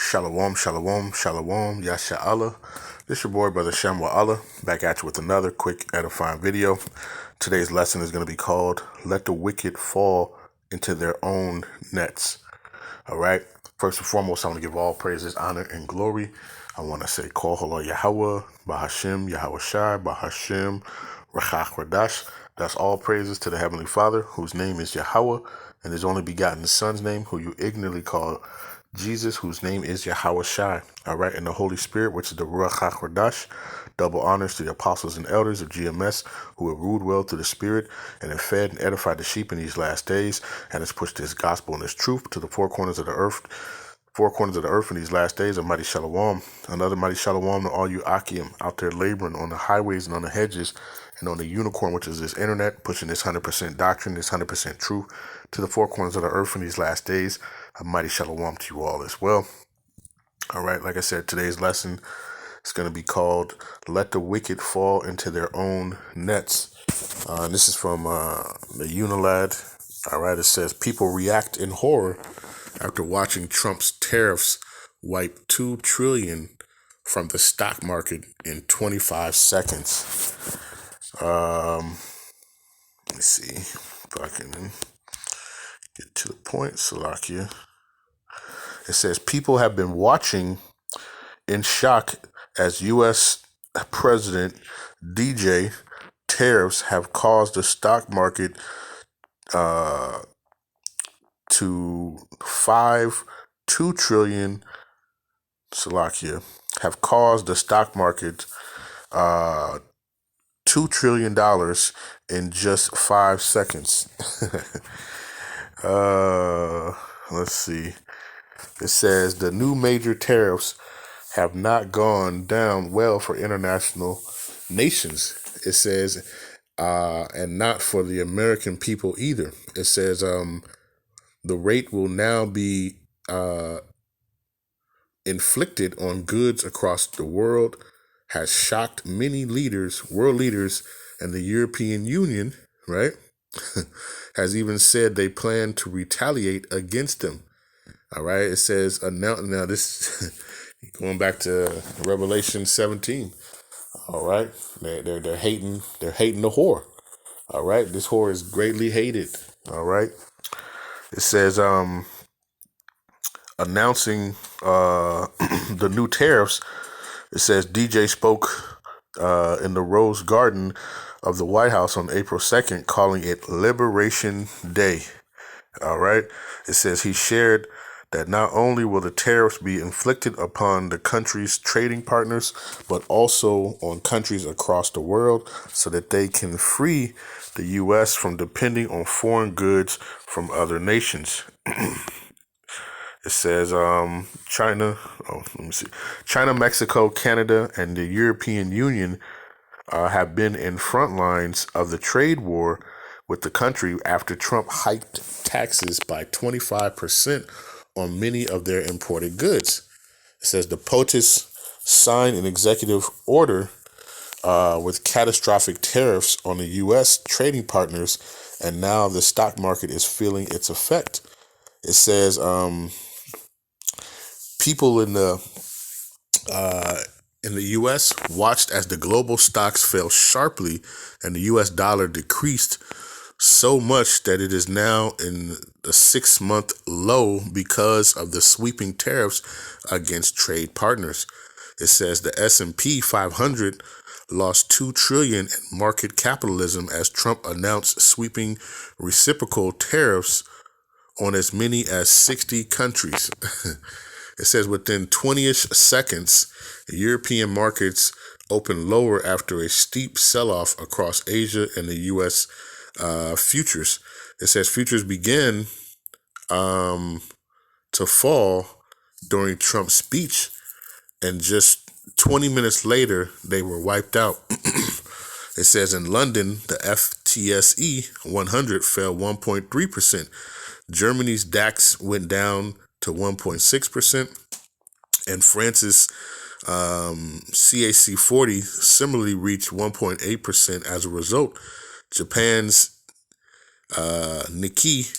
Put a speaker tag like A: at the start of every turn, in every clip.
A: Shalom, shalom, shalom, Yasha Allah. This your boy, Brother Shem wa Allah, back at you with another quick edifying video. Today's lesson is going to be called, Let the Wicked Fall into Their Own Nets. All right. First and foremost, I want to give all praises, honor, and glory. I want to say, Call Halal Yahawah, Bahasham, Yahawashi, Bahasham, Rawchaa, Qadash. That's all praises to the Heavenly Father, whose name is Yahawah, and his only begotten Son's name, who you ignorantly call Jesus, whose name is Yahawashi. All right, and the Holy Spirit, which is the Rawchaa Qadash. Double honors to the apostles and elders of GMS, who have ruled well to the Spirit and have fed and edified the sheep in these last days, and has pushed this gospel and this truth to the four corners of the earth in these last days. A mighty shalom. Another mighty shalom to all you Akim out there laboring on the highways and on the hedges and on the unicorn, which is this internet, pushing this 100% doctrine, this 100% truth to the four corners of the earth in these last days. A mighty shalom to you all as well. All right, like I said, today's lesson is going to be called Let the Wicked Fall into Their Own Nets. This is from the Unilad. All right, it says, people react in horror after watching Trump's tariffs wipe $2 trillion from the stock market in 25 seconds. Let me see if I can get to the point. Salakia. It says, people have been watching in shock as U.S. President DJ tariffs have caused the stock market to $2 trillion. Salakia have caused the stock market $2 trillion in just 5 seconds. Let's see. It says the new major tariffs have not gone down well for international nations. It says, and not for the American people either. It says, the rate will now be inflicted on goods across the world, has shocked many world leaders, and the European Union, right, has even said they plan to retaliate against them. All right, it says, now this, going back to Revelation 17, all right, they're hating the whore. All right, this whore is greatly hated. All right, it says, announcing the new tariffs. It says DJ spoke in the Rose Garden of the White House on April 2nd, calling it Liberation Day. All right. It says he shared that not only will the tariffs be inflicted upon the country's trading partners, but also on countries across the world so that they can free the U.S. from depending on foreign goods from other nations. It says China, Mexico, Canada, and the European Union have been in front lines of the trade war with the country after Trump hiked taxes by 25% on many of their imported goods. It says the POTUS signed an executive order with catastrophic tariffs on the U.S. trading partners, and now the stock market is feeling its effect. It says people in the U.S. watched as the global stocks fell sharply and the U.S. dollar decreased so much that it is now in the 6-month low because of the sweeping tariffs against trade partners. It says the S&P 500 lost $2 trillion in market capitalism as Trump announced sweeping reciprocal tariffs on as many as 60 countries. It says within 20-ish seconds, European markets opened lower after a steep sell-off across Asia and the U.S. Futures. It says futures began to fall during Trump's speech, and just 20 minutes later, they were wiped out. It says in London, the FTSE 100 fell 1.3%. Germany's DAX went down to 1.6%, and France's CAC 40 similarly reached 1.8% as a result. Japan's Nikkei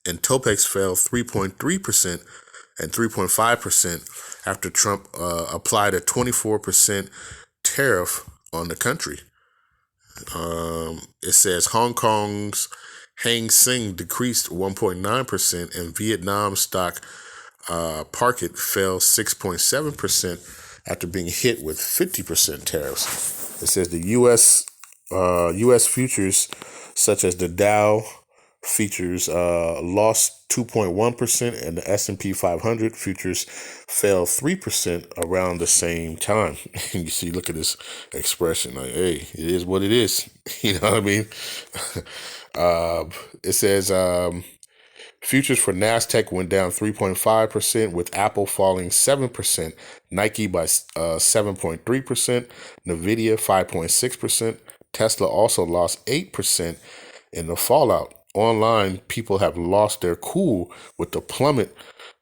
A: and Topex fell 3.3%, and 3.5% after Trump applied a 24% tariff on the country. It says Hong Kong's Hang Seng decreased 1.9%, and Vietnam stock market fell 6.7% after being hit with 50% tariffs. It says the U.S. futures, such as the Dow futures, lost 2.1%, and the S&P 500 futures fell 3% around the same time. And you see, look at this expression, like, hey, it is what it is. You know what I mean? It says futures for NASDAQ went down 3.5%, with Apple falling 7%, Nike by 7.3%, Nvidia 5.6%. Tesla also lost 8% in the fallout. Online, people have lost their cool with the plummet,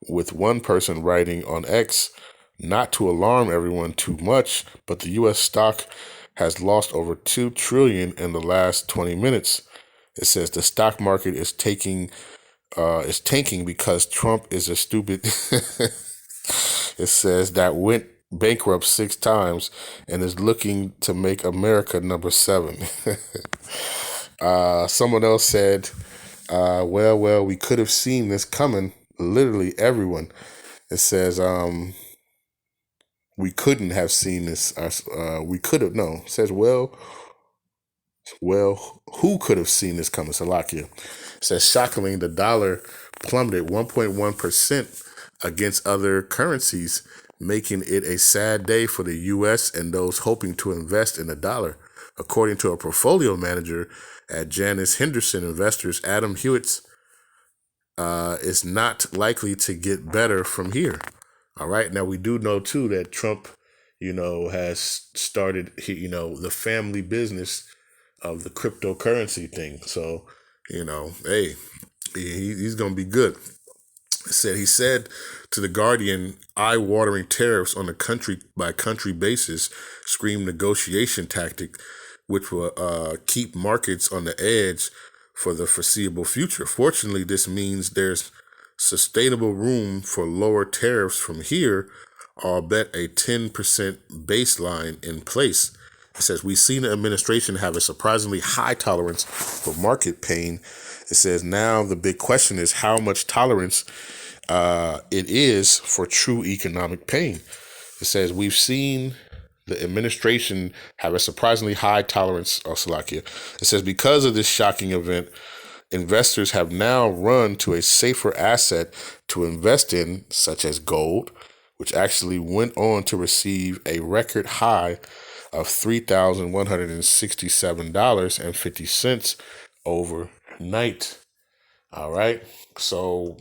A: with one person writing on X, not to alarm everyone too much, but the U.S. stock has lost over $2 trillion in the last 20 minutes. It says the stock market is tanking because Trump is a stupid. It says that went bankrupt 6 times and is looking to make America number 7. Someone else said, well, we could have seen this coming. Literally everyone. It says, we couldn't have seen this. We could have, no. It says, well, who could have seen this coming? Salakia. It says, shockingly, the dollar plummeted 1.1% against other currencies, making it a sad day for the U.S. and those hoping to invest in the dollar. According to a portfolio manager at Janus Henderson Investors, Adam Hewitt, is not likely to get better from here. All right. Now, we do know, too, that Trump, has started, the family business of the cryptocurrency thing. So, hey, he's going to be good. He said to The Guardian, eye-watering tariffs on a country-by-country basis scream negotiation tactic, which will keep markets on the edge for the foreseeable future. Fortunately, this means there's sustainable room for lower tariffs from here, albeit a 10% baseline in place. It says, we've seen the administration have a surprisingly high tolerance for market pain. It says, now the big question is how much tolerance it is for true economic pain. It says, we've seen the administration have a surprisingly high tolerance of Salakia. It says, because of this shocking event, investors have now run to a safer asset to invest in, such as gold, which actually went on to receive a record high of $3,167.50 overnight. All right. So,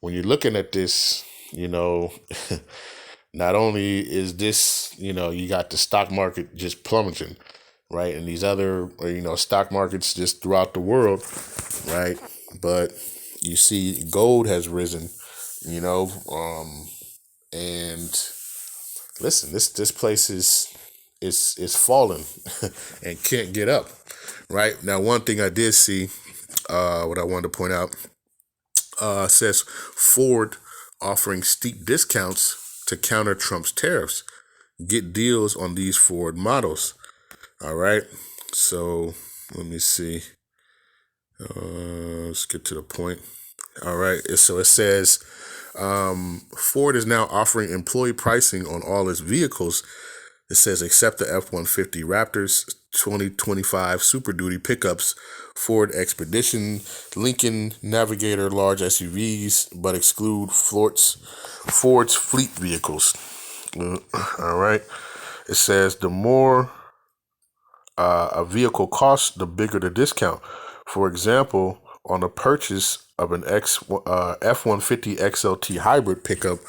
A: when you're looking at this, not only is this, you got the stock market just plummeting, right? And these other, stock markets just throughout the world, right? But you see gold has risen, and listen, this place is falling and can't get up, right? Now, one thing I did see, what I wanted to point out, says Ford offering steep discounts to counter Trump's tariffs. Get deals on these Ford models. All right. So let me see. Let's get to the point. All right. So it says Ford is now offering employee pricing on all its vehicles. It says except the F-150 Raptors, 2025 Super Duty pickups, Ford Expedition, Lincoln Navigator large SUVs, but exclude Ford's fleet vehicles. All right. It says the more a vehicle costs, the bigger the discount. For example, on a purchase of an F-150 XLT hybrid pickup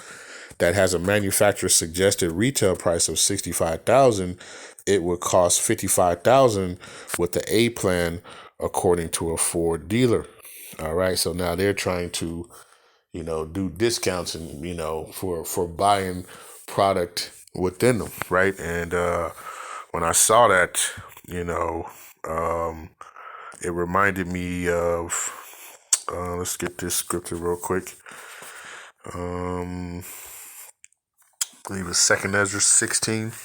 A: that has a manufacturer suggested retail price of $65,000, it would cost $55,000 with the A plan, according to a Ford dealer. All right, so now they're trying to, do discounts and for buying product within them, right? And when I saw that, it reminded me of. Let's get this scripture real quick. I believe it's 2nd Esdras 16. Let's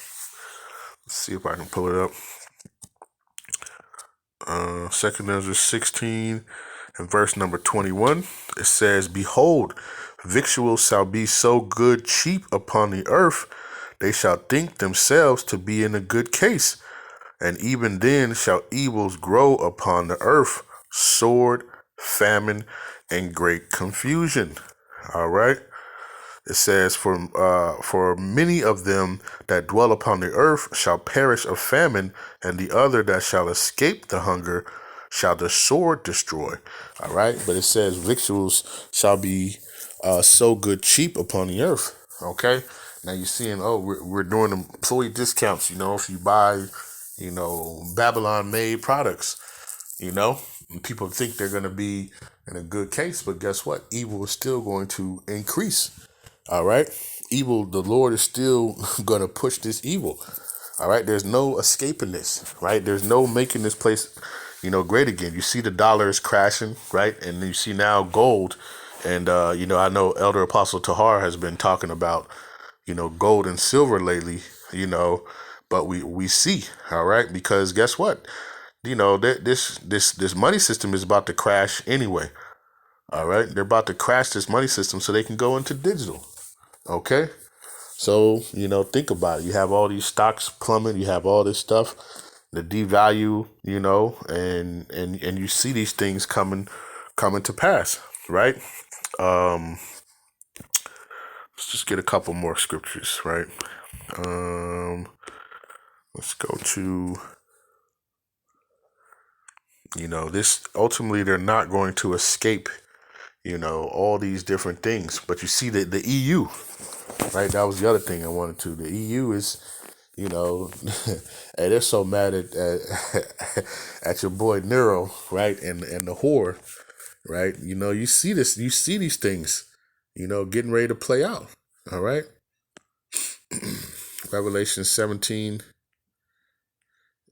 A: see if I can pull it up. 2nd Esdras 16 and verse number 21. It says, "Behold, victuals shall be so good cheap upon the earth, they shall think themselves to be in a good case. And even then shall evils grow upon the earth, sword, famine, and great confusion." All right. It says, for many of them that dwell upon the earth shall perish of famine, and the other that shall escape the hunger shall the sword destroy. All right. But it says victuals shall be so good cheap upon the earth. Okay. Now you're seeing, we're doing employee discounts, if you buy, Babylon made products, and people think they're going to be in a good case, but guess what? Evil is still going to increase. All right. Evil, the Lord is still going to push this evil. All right. There's no escaping this, right? There's no making this place, great again. You see the dollar is crashing, right? And you see now gold. And, I know Elder Apostle Tahar has been talking about, gold and silver lately, but we see, all right, because guess what? This money system is about to crash anyway. All right. They're about to crash this money system so they can go into digital. Okay. So, think about it. You have all these stocks plummet. You have all this stuff, the devalue, and you see these things coming to pass. Right. Let's just get a couple more scriptures. Right. Let's go to, this ultimately they're not going to escape, all these different things. But you see the EU, right? That was the other thing I wanted to. The EU is, and they're so mad at your boy Nero, right? And the whore, right? You see this, you see these things, getting ready to play out. All right. Revelation 17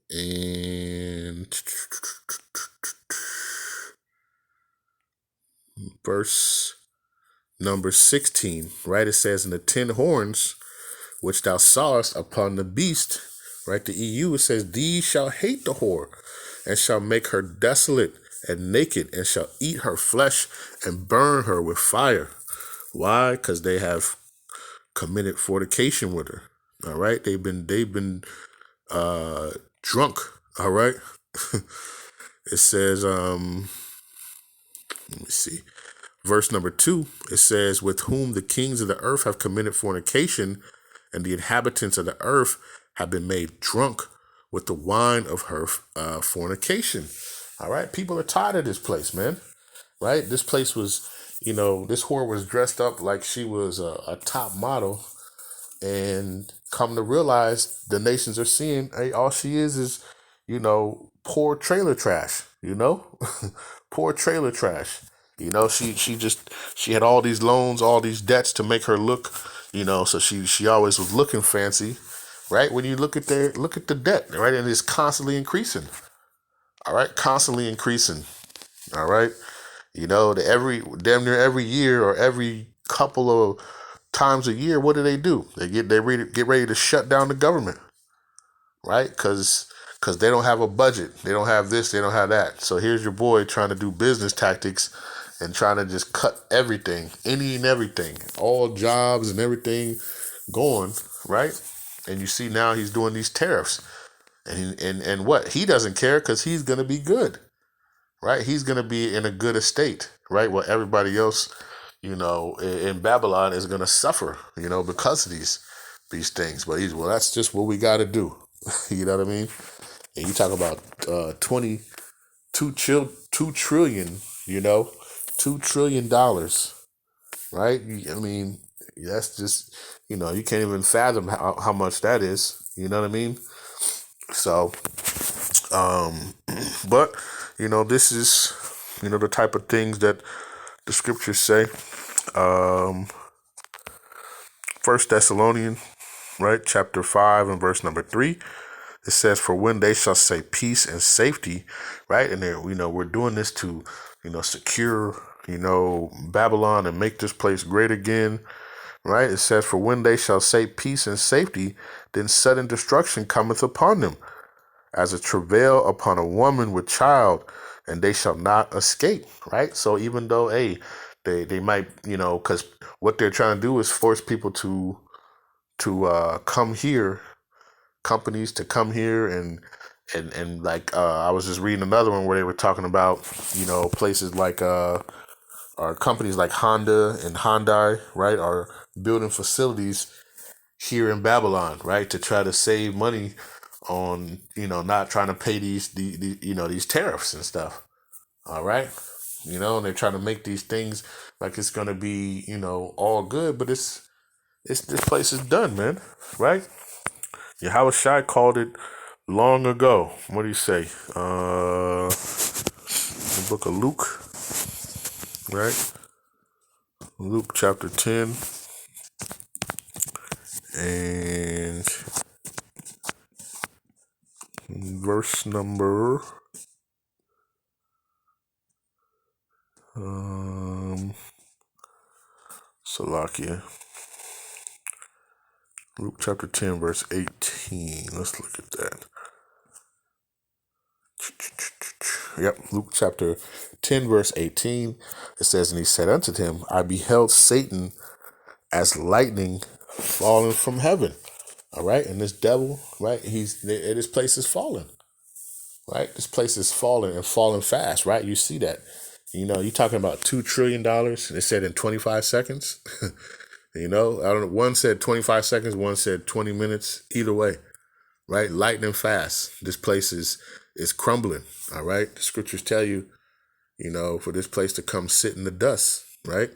A: and verse number 16, right? It says, "In the 10 horns which thou sawest upon the beast," right? The EU, it says, "These shall hate the whore, and shall make her desolate and naked, and shall eat her flesh and burn her with fire." Why? Because they have committed fornication with her. All right. They've been drunk. All right. It says, let me see. Verse number 2, it says, "With whom the kings of the earth have committed fornication, and the inhabitants of the earth have been made drunk with the wine of her fornication." All right. People are tired of this place, man. Right. This place was, this whore was dressed up like she was a top model, and come to realize the nations are seeing, hey, all she is, poor trailer trash, poor trailer trash. She had all these loans, all these debts to make her look, so she always was looking fancy, right? When you look at the debt, right? And it's constantly increasing. All right. Constantly increasing. All right. Damn near every year or every couple of times a year, what do? They get ready to shut down the government, right? Because they don't have a budget, they don't have this, they don't have that. So here's your boy trying to do business tactics and trying to just cut everything, any and everything, all jobs and everything going, right? And you see now he's doing these tariffs, and what? He doesn't care because he's gonna be good, right? He's gonna be in a good estate, right? While everybody else, in Babylon is gonna suffer, because of these things. But that's just what we got to do. You know what I mean? And you talk about 2 trillion, $2 trillion, right? I mean, that's just, you can't even fathom how much that is. You know what I mean? So, but, this is, the type of things that the scriptures say. 1 Thessalonians, right? Chapter 5 and verse number 3. It says, "For when they shall say peace and safety," right? And we're doing this to, secure, Babylon and make this place great again, right? It says, for when they shall say peace and safety, then sudden destruction cometh upon them, as a travail upon a woman with child, and they shall not escape, right? So even though, hey, they might, because what they're trying to do is force people to come here, companies to come here, and like I was just reading another one where they were talking about, places like or companies like Honda and Hyundai, right, are building facilities here in Babylon, right, to try to save money on, not trying to pay these tariffs and stuff. All right. And they're trying to make these things like it's gonna be, all good, but it's this place is done, man. Right? Yahawashi called it long ago. What do you say? The book of Luke, right? Luke chapter 10 and verse number Salakia. Luke chapter 10 verse 18. Let's look at that. Yep, Luke chapter 10 verse 18. It says, and he said unto him, I beheld Satan as lightning falling from heaven. All right, and this devil, right, this place is falling. Right, this place is falling and falling fast. Right, you see that. You're talking about $2 trillion. They said in 25 seconds. I don't know. One said 25 seconds. One said 20 minutes. Either way, right? Lightning fast. This place is crumbling. All right. The scriptures tell you, for this place to come sit in the dust. Right.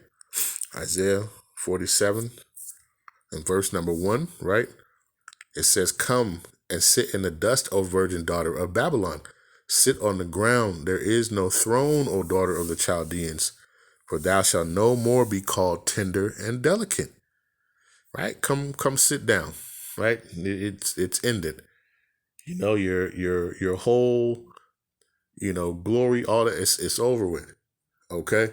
A: Isaiah 47 and verse number 1. Right. It says, come and sit in the dust, O virgin daughter of Babylon. Sit on the ground. There is no throne, O daughter of the Chaldeans. For thou shalt no more be called tender and delicate. Right? Come sit down. Right? It's ended. Your whole, glory, all that, it's over with. Okay?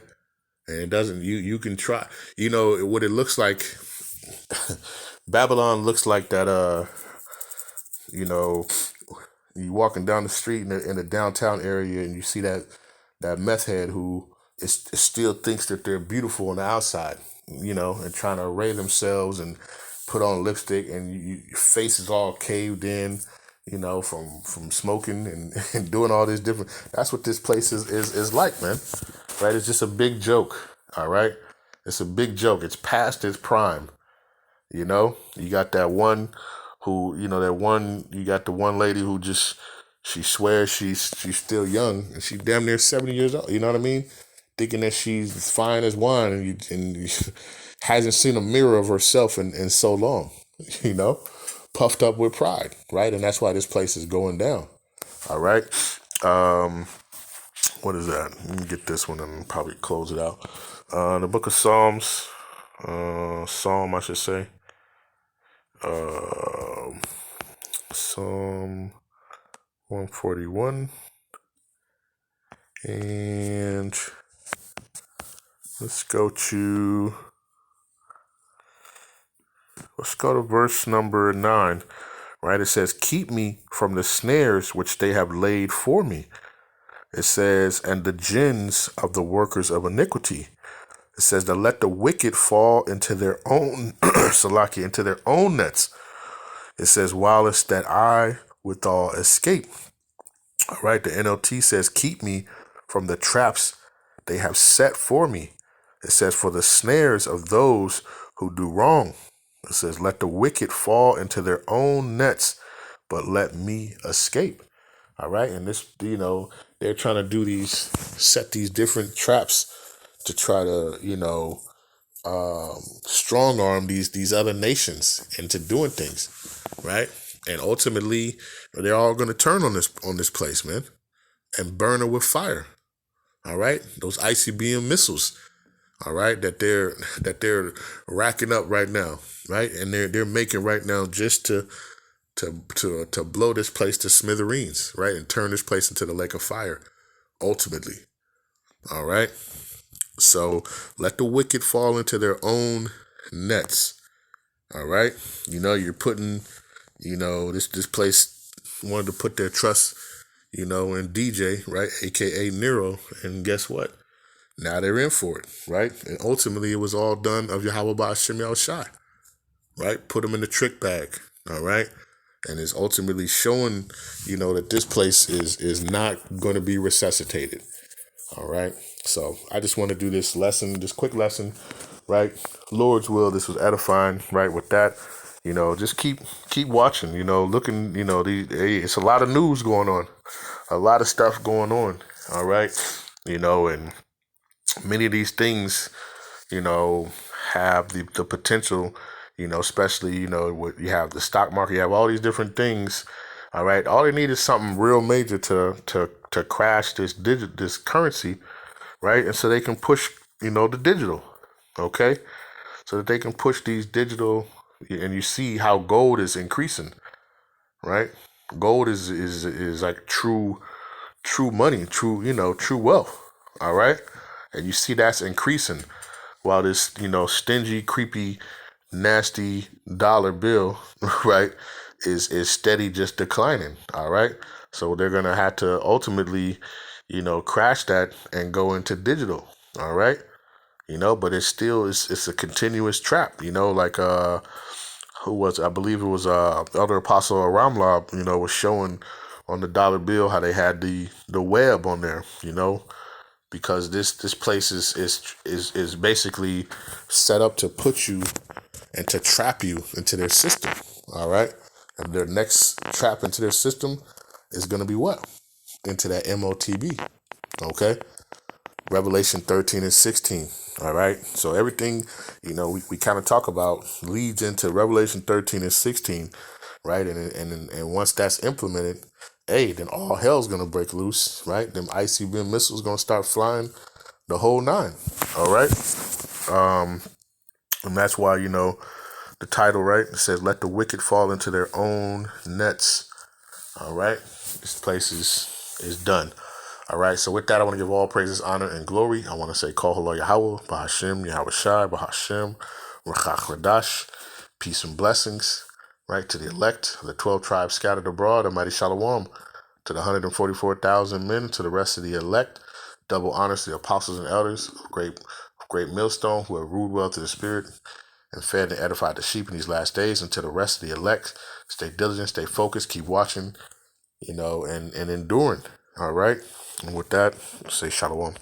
A: And it doesn't, you can try, what it looks like. Babylon looks like that, you walking down the street in the downtown area and you see that meth head who still thinks that they're beautiful on the outside, and trying to array themselves and put on lipstick, and your face is all caved in, from smoking and doing all this different. That's what this place is like, man. Right? It's just a big joke. All right. It's a big joke. It's past its prime. You got that one who, you got the one lady who she swears she's still young, and she's damn near 70 years old. You know what I mean? Thinking that she's fine as wine, and hasn't seen a mirror of herself in so long, puffed up with pride, right? And that's why this place is going down. All right. What is that? Let me get this one and probably close it out. The book of Psalms, Psalm, I should say. Psalm 141, and let's go to verse number 9. Right, it says, keep me from the snares which they have laid for me. It says, and the gins of the workers of iniquity. It says, to let the wicked fall into their own salaki, into their own nets. It says, whilst that I withal escape. All right, the NLT says, keep me from the traps they have set for me. It says, for the snares of those who do wrong. It says, let the wicked fall into their own nets, but let me escape. All right, and this, they're trying to set these different traps to try to, strong arm these other nations into doing things, right? And ultimately, they're all going to turn on this place, man, and burn it with fire. All right, those ICBM missiles, all right, that they're racking up right now, right, and they're making right now just to blow this place to smithereens, right, and turn this place into the lake of fire, ultimately. All right. So let the wicked fall into their own nets. All right. You're putting, this place wanted to put their trust, in DJ, right? AKA Nero. And guess what? Now they're in for it, right? And ultimately it was all done of Yahawah Bahasham Yahawashi, right? Put them in the trick bag. All right. And it's ultimately showing, that this place is not going to be resuscitated. All right. So I just want to do this quick lesson, right? Lord's will. This was edifying, right? With that, just keep watching, looking, it's a lot of news going on, a lot of stuff going on. All right. And many of these things, have the potential, especially, what you have the stock market, you have all these different things. All right. All they need is something real major to crash this currency, right? And so they can push, the digital, okay? So that they can push these digital, and you see how gold is increasing, right? Gold is like true money, true wealth, all right? And you see that's increasing while this, stingy, creepy, nasty dollar bill, right, is steady just declining, all right? So they're gonna have to ultimately, crash that and go into digital, all right? But it's a continuous trap, like who was, I believe it was elder apostle Ramlab, was showing on the dollar bill how they had the web on there, because this place is basically set up to put you and to trap you into their system. All right. And their next trap into their system is going to be what? Into that MOTB. Okay. Revelation 13 and 16. All right. So everything, we kind of talk about leads into Revelation 13 and 16. Right. And once that's implemented, hey, then all hell's going to break loose. Right. Them ICBM missiles going to start flying the whole nine. All right. And that's why, the title, right? It says, let the wicked fall into their own nets. All right. This place is done. All right. So with that, I want to give all praises, honor, and glory. I want to say, call Halal Yahawah, Bahasham, Yahawashi, Bahasham, Rawchaa, Qadash, peace and blessings, right? To the elect, the 12 tribes scattered abroad, a mighty shalom, to the 144,000 men, to the rest of the elect, double honors to the apostles and elders, great millstone who have ruled well to the spirit, and fed and edified the sheep in these last days, and to the rest of the elect, stay diligent, stay focused, keep watching, and enduring. All right. And with that, say shalom.